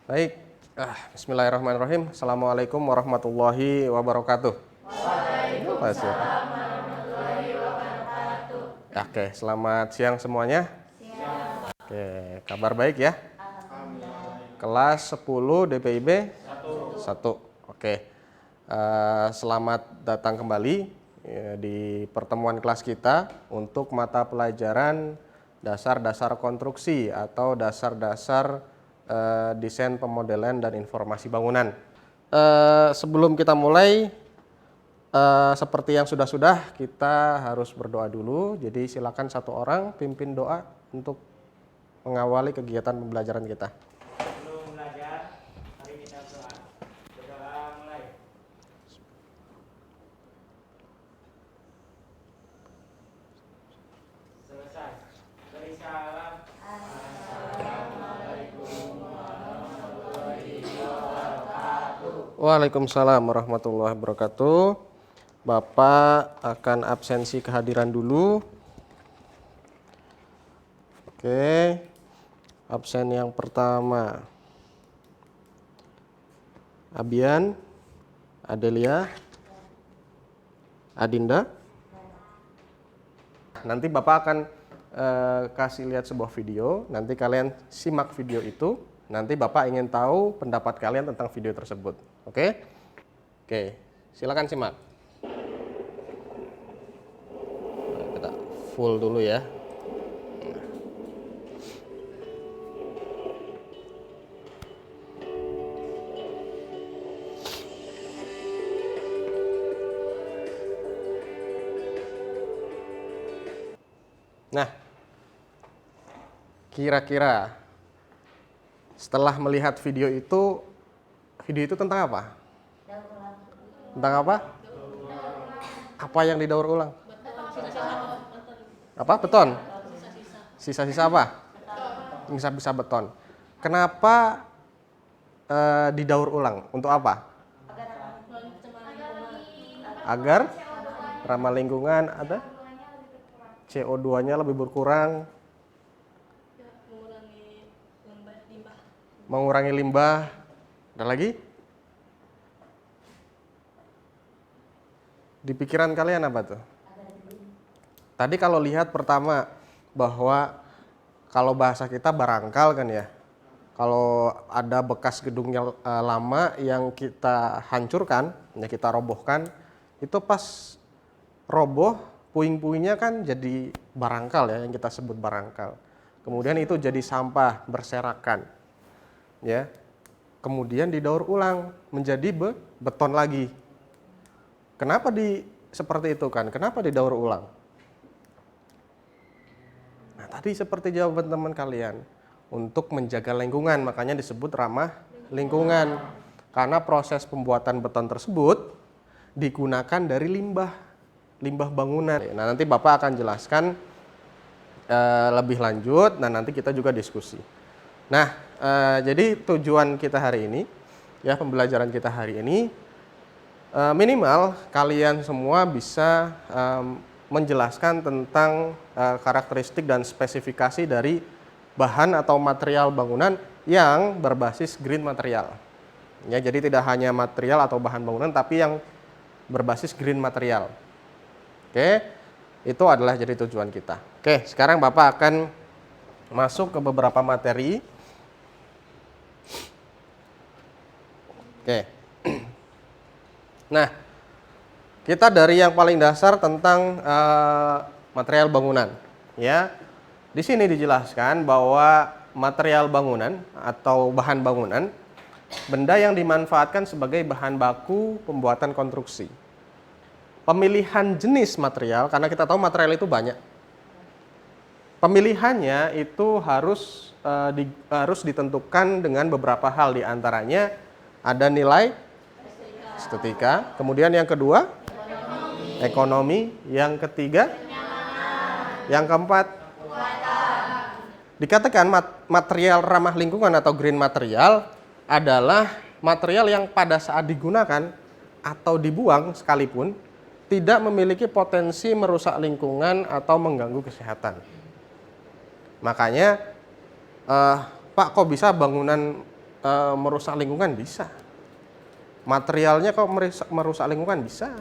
Baik, Bismillahirrahmanirrahim. Assalamualaikum warahmatullahi wabarakatuh. Waalaikumsalam warahmatullahi wabarakatuh. Oke, selamat siang semuanya. Oke, kabar baik ya? Kelas 10 DPIB 1. Oke, selamat datang kembali di pertemuan kelas kita untuk mata pelajaran dasar-dasar konstruksi atau dasar-dasar desain pemodelan dan informasi bangunan. Sebelum kita mulai, seperti yang sudah-sudah, kita harus berdoa dulu. Jadi silakan satu orang pimpin doa untuk mengawali kegiatan pembelajaran kita. Sebelum belajar, mari kita berdoa. Berdoa mulai. Selesai. Beri salam. Waalaikumsalam warahmatullahi wabarakatuh. Bapak akan absensi kehadiran dulu. Oke, absen yang pertama Abian, Adelia, Adinda. Nanti Bapak akan kasih lihat sebuah video. Nanti kalian simak video itu. Nanti Bapak ingin tahu pendapat kalian tentang video tersebut. Oke? Oke, silakan simak. Kita full dulu ya. Nah, kira-kira setelah melihat video itu tentang apa? Tentang apa? Apa yang didaur ulang? Apa? Beton? Sisa-sisa apa? Sisa-sisa beton. Kenapa didaur ulang? Untuk apa? Agar ramah lingkungan, ada? CO2-nya lebih berkurang. Mengurangi limbah. Ada lagi? Di pikiran kalian apa tuh? Tadi kalau lihat pertama bahwa kalau bahasa kita barangkal kan ya. Kalau ada bekas gedungnya lama yang kita hancurkan, yang kita robohkan, itu pas roboh puing-puingnya kan jadi barangkal ya, yang kita sebut barangkal. Kemudian itu jadi sampah berserakan. Ya. Kemudian didaur ulang menjadi beton lagi. Kenapa seperti itu kan? Kenapa didaur ulang? Nah, tadi seperti jawaban teman kalian, untuk menjaga lingkungan, makanya disebut ramah lingkungan. Karena proses pembuatan beton tersebut digunakan dari limbah bangunan. Nah, nanti Bapak akan jelaskan lebih lanjut, dan nanti kita juga diskusi. Nah, jadi tujuan kita hari ini, ya pembelajaran kita hari ini, minimal kalian semua bisa menjelaskan tentang karakteristik dan spesifikasi dari bahan atau material bangunan yang berbasis green material. Ya, jadi tidak hanya material atau bahan bangunan, tapi yang berbasis green material. Oke, itu adalah jadi tujuan kita. Oke, sekarang Bapak akan masuk ke beberapa materi. Oke. Nah, kita dari yang paling dasar tentang material bangunan, ya. Di sini dijelaskan bahwa material bangunan atau bahan bangunan, benda yang dimanfaatkan sebagai bahan baku pembuatan konstruksi. Pemilihan jenis material, karena kita tahu material itu banyak. Pemilihannya itu harus ditentukan dengan beberapa hal, diantaranya ada nilai estetika, kemudian yang kedua ekonomi, yang ketiga, yang keempat dikatakan material ramah lingkungan atau green material adalah material yang pada saat digunakan atau dibuang sekalipun tidak memiliki potensi merusak lingkungan atau mengganggu kesehatan. Makanya, Pak, kok bisa bangunan merusak lingkungan? Bisa. Materialnya kok merusak lingkungan? Bisa.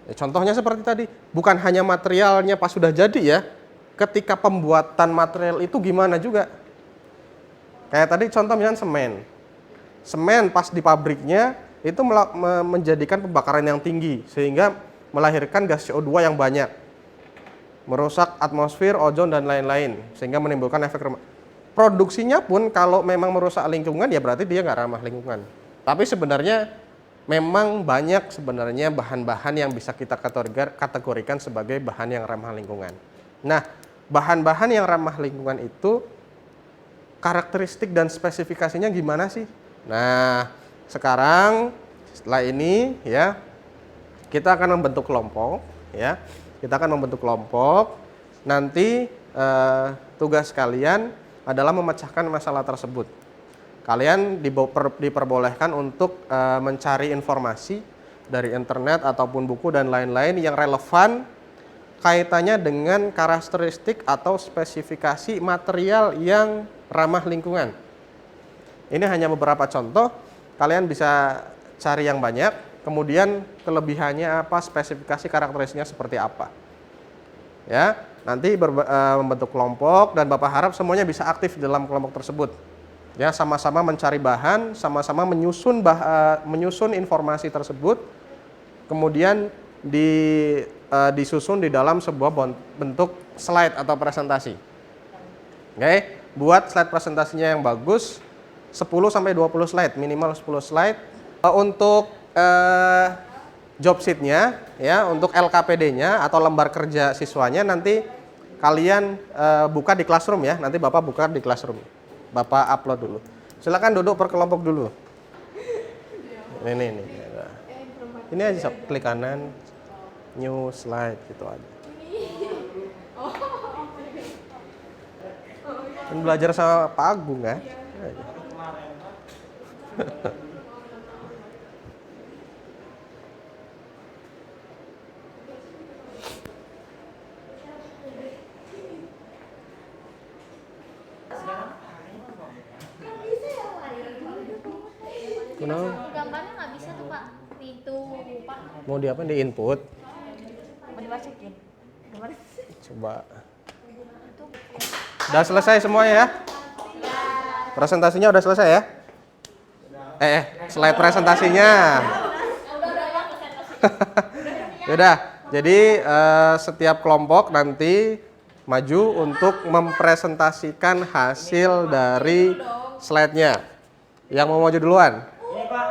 Ya, contohnya seperti tadi, bukan hanya materialnya pas sudah jadi ya, ketika pembuatan material itu gimana juga. Kayak tadi contoh misalnya semen. Semen pas di pabriknya itu menjadikan pembakaran yang tinggi sehingga melahirkan gas CO2 yang banyak. Merusak atmosfer, ozon dan lain-lain sehingga menimbulkan efek rumah. Produksinya pun kalau memang merusak lingkungan ya berarti dia nggak ramah lingkungan. Tapi sebenarnya memang banyak sebenarnya bahan-bahan yang bisa kita kategorikan sebagai bahan yang ramah lingkungan. Nah, bahan-bahan yang ramah lingkungan itu karakteristik dan spesifikasinya gimana sih? Nah, sekarang setelah ini ya kita akan membentuk kelompok ya. Kita akan membentuk kelompok. Nanti tugas kalian adalah memecahkan masalah tersebut. Kalian diperbolehkan untuk mencari informasi dari internet ataupun buku dan lain-lain yang relevan kaitannya dengan karakteristik atau spesifikasi material yang ramah lingkungan. Ini hanya beberapa contoh, kalian bisa cari yang banyak, kemudian kelebihannya apa, spesifikasi karakteristiknya seperti apa. Ya, nanti membentuk kelompok dan Bapak harap semuanya bisa aktif dalam kelompok tersebut. Ya, sama-sama mencari bahan, sama-sama menyusun informasi tersebut, kemudian disusun di dalam sebuah bentuk slide atau presentasi. Oke, buat slide presentasinya yang bagus, 10-20 slide, minimal 10 slide. Untuk job sheet-nya, ya, untuk LKPD-nya atau lembar kerja siswanya nanti kalian buka di Classroom ya, nanti Bapak buka di Classroom. Bapak upload dulu. Silakan duduk per kelompok dulu. Ini. Ini aja, klik kanan, new slide gitu aja. Dan belajar sama Pak Agung kan? Gambarnya nggak bisa tuh Pak, itu Pak. Mau di apa? Di input? Mau dimasukin? Coba. Udah selesai semuanya ya? Presentasinya udah selesai ya? Slide presentasinya. Yaudah, jadi setiap kelompok nanti maju untuk mempresentasikan hasil dari slide-nya. Yang mau maju duluan? Ini Pak.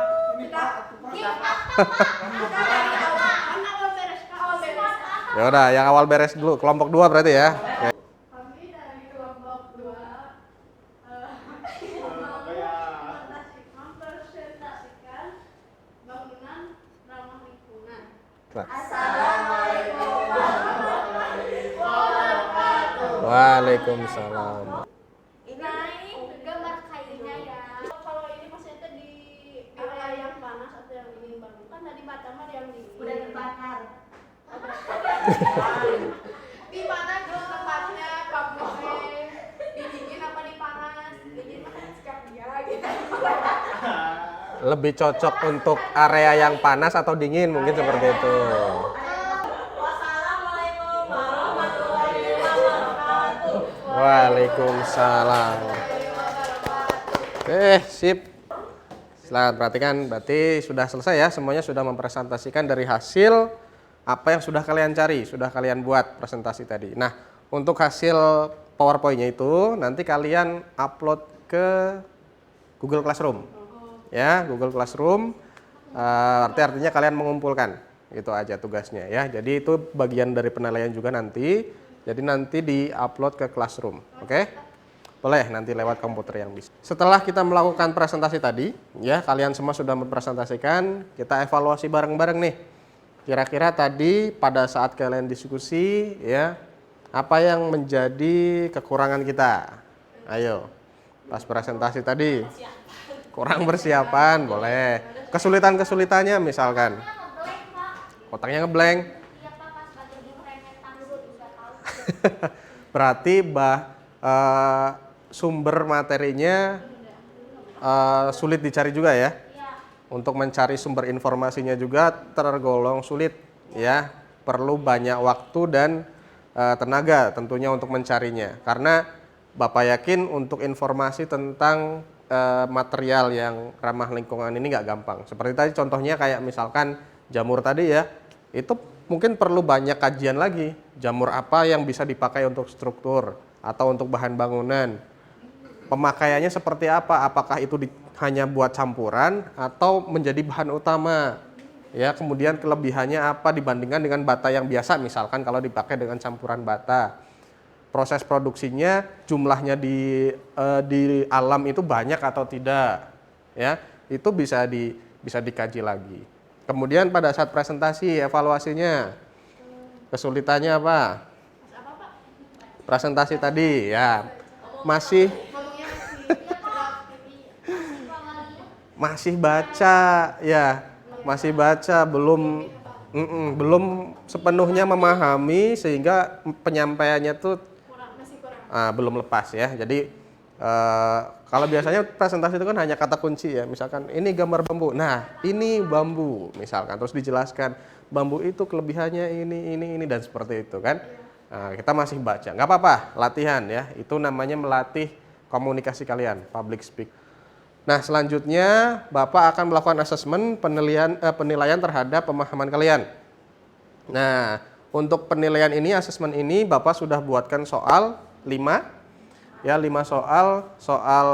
Ya udah, yang awal beres dulu. Kelompok 2 berarti ya. Oke. Kami dari kelompok 2 mempresentasikan bangunan ramah lingkungan. Assalamualaikum warahmatullahi wabarakatuh. Waalaikumsalam. Ini gambar kayunya ya. Kalau ini maksudnya di area yang panas atau yang ingin bangun, kan tadi baca mah yang dingin. Udah dibakar. Di mana dulu tempatnya Pak Bose? Di dingin apa di panas? Dingin mah kan sekalian gitu. Lebih cocok untuk area yang panas atau dingin mungkin seperti itu. Wassalamualaikum warahmatullahi wabarakatuh. Waalaikumsalam. Sip. Selamat perhatikan, berarti sudah selesai ya, semuanya sudah mempresentasikan dari hasil apa yang sudah kalian cari, sudah kalian buat presentasi tadi. Nah, untuk hasil PowerPoint-nya itu nanti kalian upload ke Google Classroom. Ya, Google Classroom. Artinya kalian mengumpulkan. Itu aja tugasnya ya. Jadi itu bagian dari penilaian juga nanti. Jadi nanti di-upload ke Classroom. Oke? Boleh nanti lewat komputer yang bisa. Setelah kita melakukan presentasi tadi, ya, kalian semua sudah mempresentasikan, kita evaluasi bareng-bareng nih. Kira-kira tadi pada saat kalian diskusi, ya, apa yang menjadi kekurangan kita? Ayo, pas presentasi tadi, kurang persiapan, boleh. Kesulitan-kesulitannya misalkan, otaknya ngeblank. Iya Pak, pas belajar di peremetan udah tahu. Berarti sumber materinya sulit dicari juga ya. Iya. Untuk mencari sumber informasinya juga tergolong sulit ya. Perlu banyak waktu dan tenaga tentunya untuk mencarinya. Karena Bapak yakin untuk informasi tentang material yang ramah lingkungan ini nggak gampang. Seperti tadi contohnya kayak misalkan jamur tadi ya, itu mungkin perlu banyak kajian lagi. Jamur apa yang bisa dipakai untuk struktur atau untuk bahan bangunan. Pemakaiannya seperti apa? Apakah itu hanya buat campuran atau menjadi bahan utama? Ya, kemudian kelebihannya apa dibandingkan dengan bata yang biasa, misalkan kalau dipakai dengan campuran bata. Proses produksinya jumlahnya di alam itu banyak atau tidak, ya itu bisa dikaji lagi. Kemudian pada saat presentasi evaluasinya kesulitannya apa? Presentasi tadi ya masih baca ya, masih baca belum sepenuhnya memahami sehingga penyampaiannya tuh belum lepas ya. Jadi kalau biasanya presentasi itu kan hanya kata kunci ya, misalkan ini gambar bambu, nah ini bambu misalkan, terus dijelaskan bambu itu kelebihannya ini dan seperti itu kan. Nah, kita masih baca, nggak apa-apa, latihan ya, itu namanya melatih komunikasi kalian, public speak. Nah selanjutnya Bapak akan melakukan asesmen penilaian terhadap pemahaman kalian. Nah untuk penilaian ini, asesmen ini Bapak sudah buatkan soal 5 soal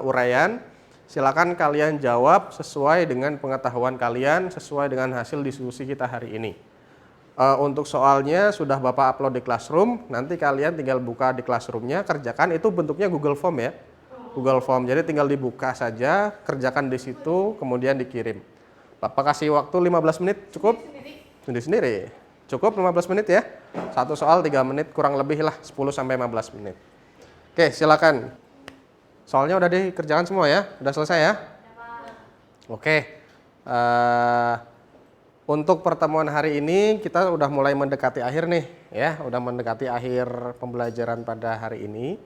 uraian. Silakan kalian jawab sesuai dengan pengetahuan kalian, sesuai dengan hasil diskusi kita hari ini. Untuk soalnya sudah Bapak upload di Classroom, nanti kalian tinggal buka di Classroom-nya, kerjakan, itu bentuknya Google Form ya. Google Form, jadi tinggal dibuka saja, kerjakan di situ, kemudian dikirim. Bapak kasih waktu 15 menit, cukup? Sendiri-sendiri. Cukup 15 menit ya. Satu soal 3 menit, kurang lebih lah 10-15 menit. Oke, silakan. Soalnya udah dikerjakan semua ya? Udah selesai ya? Oke. Untuk pertemuan hari ini kita udah mulai mendekati akhir nih ya, udah mendekati akhir pembelajaran pada hari ini.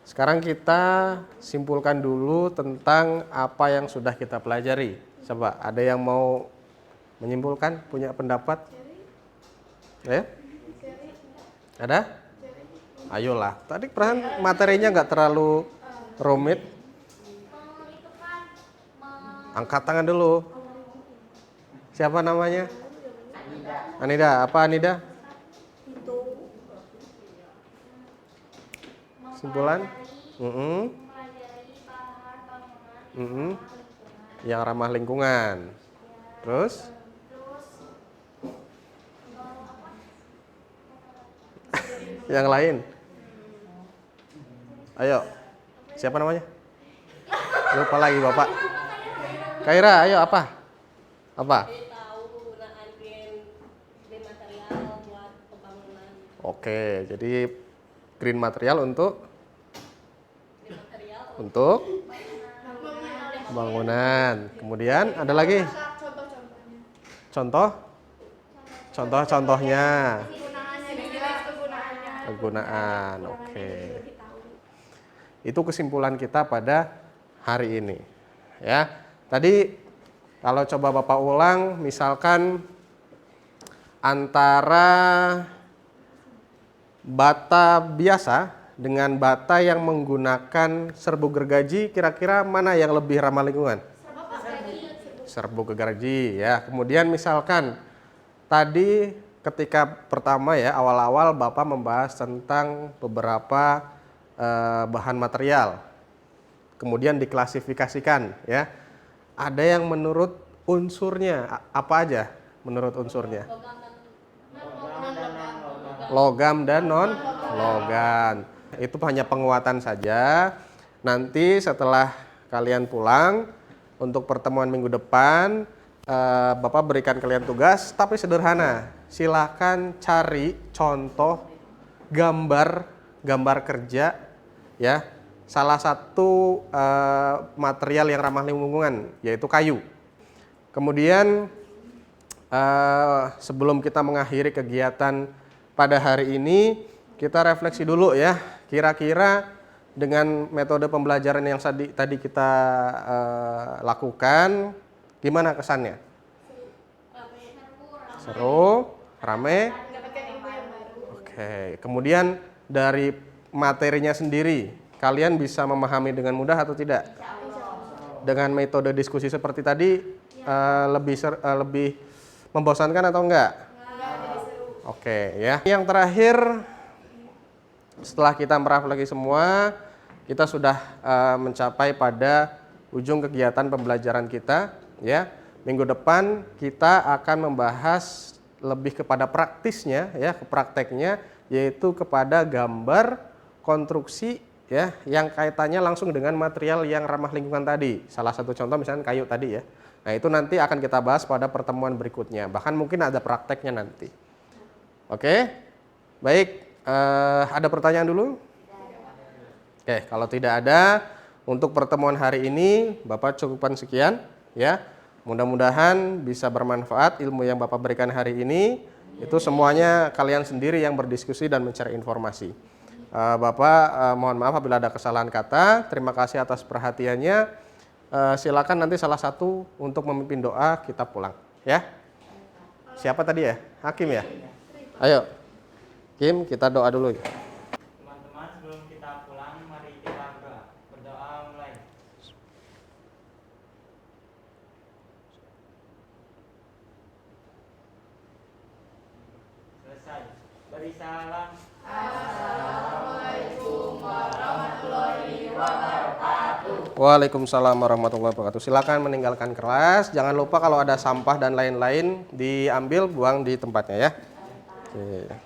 Sekarang kita simpulkan dulu tentang apa yang sudah kita pelajari. Coba ada yang mau menyimpulkan, punya pendapat? Ya? Ada? Ayolah. Tadi perasaan materinya nggak terlalu rumit. Itu kan Angkat tangan dulu. Siapa namanya? Anida. Apa Anida? Simpulan? mempelajari bahan bangunan Yang ramah lingkungan. Terus? Yang lain? Ayo. Siapa namanya? Lupa lagi Bapak. Kaira, ayo apa? Apa? Tahu penggunaan green material buat pembangunan. Oke, jadi green material untuk Material bangunan. Kemudian ada lagi Contoh-contohnya. contoh? Contoh-contohnya. Kegunaannya, jelas kegunaannya. Kegunaan. Oke. Itu kesimpulan kita pada hari ini. Ya. Tadi kalau coba Bapak ulang, misalkan antara bata biasa dengan bata yang menggunakan serbuk gergaji, kira-kira mana yang lebih ramah lingkungan? Serbuk gergaji ya. Kemudian misalkan tadi ketika pertama ya, awal-awal Bapak membahas tentang beberapa bahan material. Kemudian diklasifikasikan ya. Ada yang menurut unsurnya, apa aja menurut unsurnya? Logam dan non logam. Itu hanya penguatan saja. Nanti setelah kalian pulang untuk pertemuan minggu depan, Bapak berikan kalian tugas tapi sederhana. Silakan cari contoh gambar kerja ya. Salah satu material yang ramah lingkungan yaitu kayu. Kemudian sebelum kita mengakhiri kegiatan pada hari ini, kita refleksi dulu ya. Kira-kira dengan metode pembelajaran yang tadi kita lakukan, gimana kesannya? Seru, rame. Mendapatkan ilmu yang baru. Oke, kemudian dari materinya sendiri, kalian bisa memahami dengan mudah atau tidak? Dengan metode diskusi seperti tadi, lebih membosankan atau enggak? Oke, ya. Yang terakhir, setelah kita merefleksi semua, kita sudah mencapai pada ujung kegiatan pembelajaran kita, ya. Minggu depan kita akan membahas lebih kepada praktisnya, ya, ke prakteknya, yaitu kepada gambar konstruksi, ya, yang kaitannya langsung dengan material yang ramah lingkungan tadi. Salah satu contoh misalnya kayu tadi, ya. Nah, itu nanti akan kita bahas pada pertemuan berikutnya. Bahkan mungkin ada prakteknya nanti. Oke, baik. Ada pertanyaan dulu? Oke, kalau tidak ada, untuk pertemuan hari ini Bapak cukupkan sekian, ya. Mudah-mudahan bisa bermanfaat ilmu yang Bapak berikan hari ini. Itu semuanya kalian sendiri yang berdiskusi dan mencari informasi. Bapak mohon maaf apabila ada kesalahan kata. Terima kasih atas perhatiannya. Silakan nanti salah satu untuk memimpin doa, kita pulang, ya. Siapa tadi ya? Hakim ya? Ayo, Kim, kita doa dulu. Teman-teman, sebelum kita pulang, mari kita berdoa. Berdoa mulai. Selesai. Beri salam. Waalaikumsalam warahmatullahi wabarakatuh. Silakan meninggalkan kelas. Jangan lupa kalau ada sampah dan lain-lain diambil, buang di tempatnya, ya. Oke.